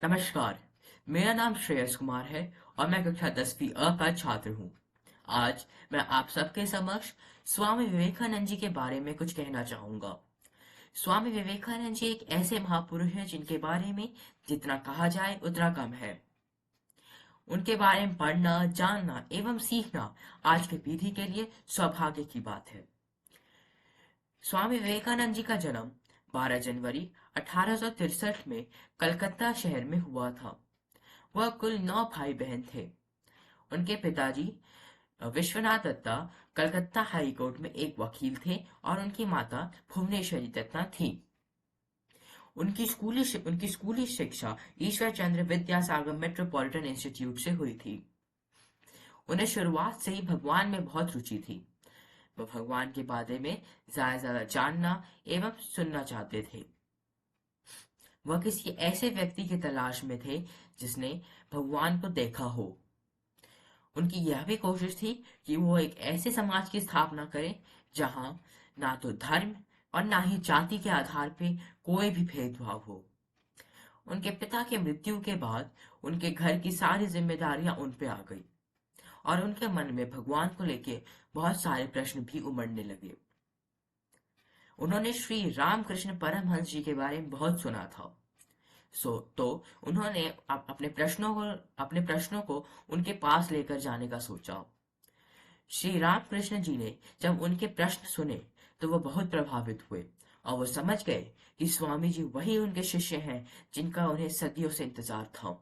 नमस्कार। मेरा नाम श्रेयस कुमार है और मैं कक्षा 10वीं अ का छात्र हूँ। आज मैं आप सबके समक्ष स्वामी विवेकानंद जी के बारे में कुछ कहना चाहूंगा। स्वामी विवेकानंद जी एक ऐसे महापुरुष हैं जिनके बारे में जितना कहा जाए उतना कम है। उनके बारे में पढ़ना, जानना एवं सीखना आज की पीढ़ी के लिए सौभाग्य की बात है। स्वामी विवेकानंद जी का जन्म 12 जनवरी 1863 में कलकत्ता शहर में हुआ था। वह कुल 9 भाई बहन थे। उनके पिताजी विश्वनाथ दत्ता कलकत्ता हाई कोर्ट में एक वकील थे और उनकी माता भुवनेश्वरी दत्ता थी। उनकी स्कूली शिक्षा ईश्वर चंद्र विद्यासागर मेट्रोपॉलिटन इंस्टीट्यूट से हुई थी। उन्हें शुरुआत से ही भगवान में बहुत रुचि थी। वह भगवान के बारे में ज्यादा से ज्यादा जानना एवं सुनना चाहते थे। वह किसी ऐसे व्यक्ति की तलाश में थे जिसने भगवान को देखा हो। उनकी यह भी कोशिश थी कि वो एक ऐसे समाज की स्थापना करें जहां ना तो धर्म और ना ही जाति के आधार पे कोई भी भेदभाव हो। उनके पिता की मृत्यु के बाद उनके घर की सारी जिम्मेदारियां उन पे आ गई और उनके मन में भगवान को लेके बहुत सारे प्रश्न भी उमड़ने लगे। उन्होंने श्री रामकृष्ण परमहंस जी के बारे में बहुत सुना था। तो उन्होंने अपने प्रश्नों को उनके पास लेकर जाने का सोचा। श्री रामकृष्ण जी ने जब उनके प्रश्न सुने तो वो बहुत प्रभावित हुए और वो समझ गए कि स्वामी जी वही उनके शिष्य हैं जिनका उन्हें सदियों से इंतजार था।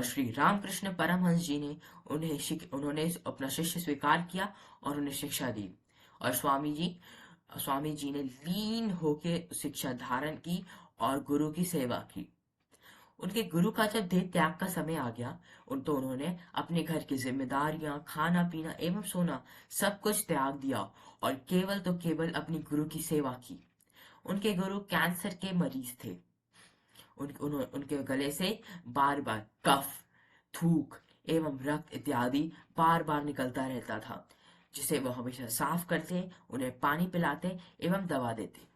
श्री रामकृष्ण परमहंस जी ने उन्होंने अपना शिष्य स्वीकार किया और उन्हें शिक्षा दी और स्वामी जी ने लीन होके शिक्षा धारण की और गुरु की सेवा की। उनके गुरु का जब देह त्याग का समय आ गया तो उन्होंने अपने घर की जिम्मेदारियां, खाना पीना एवं सोना सब कुछ त्याग दिया और केवल तो केवल अपनी गुरु की सेवा की। उनके गुरु कैंसर के मरीज थे। उनके गले से बार बार कफ, थूक एवं रक्त इत्यादि बार बार निकलता रहता था, जिसे वह हमेशा साफ करते, उन्हें पानी पिलाते एवं दवा देते।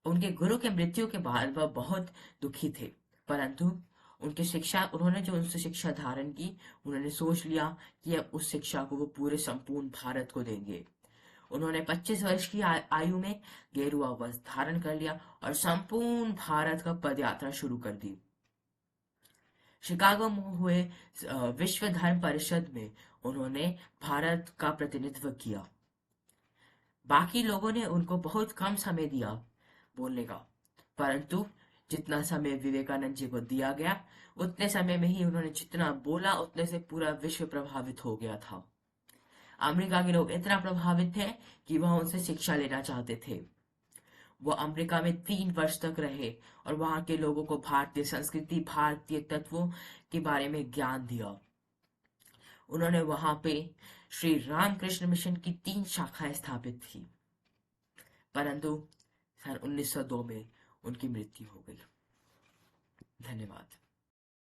उनके गुरु के मृत्यु के बाद वह बहुत दुखी थे, परंतु उन्होंने जो उनसे शिक्षा धारण की, उन्होंने सोच लिया कि अब उस शिक्षा को वो पूरे संपूर्ण भारत को देंगे। उन्होंने 25 वर्ष की आयु में गेरुआ वस्त्र धारण कर लिया और संपूर्ण भारत का पदयात्रा शुरू कर दी। शिकागो में हुए विश्व धर्म परिषद में उन्होंने भारत का प्रतिनिधित्व किया। बाकी लोगों ने उनको बहुत कम समय दिया बोलने का, परंतु जितना समय विवेकानंद जी को दिया गया उतने समय में ही उन्होंने जितना बोला उतने से पूरा विश्व प्रभावित हो गया था। अमेरिका के लोग इतना प्रभावित थे कि वह उनसे शिक्षा लेना चाहते थे। वो अमेरिका में 3 वर्ष तक रहे और वहां के लोगों को भारतीय संस्कृति, भारतीय तत्वों के बारे में ज्ञान दिया। उन्होंने वहां पे श्री रामकृष्ण मिशन की 3 शाखाएं स्थापित की, परंतु सन 1902 में उनकी मृत्यु हो गई। धन्यवाद।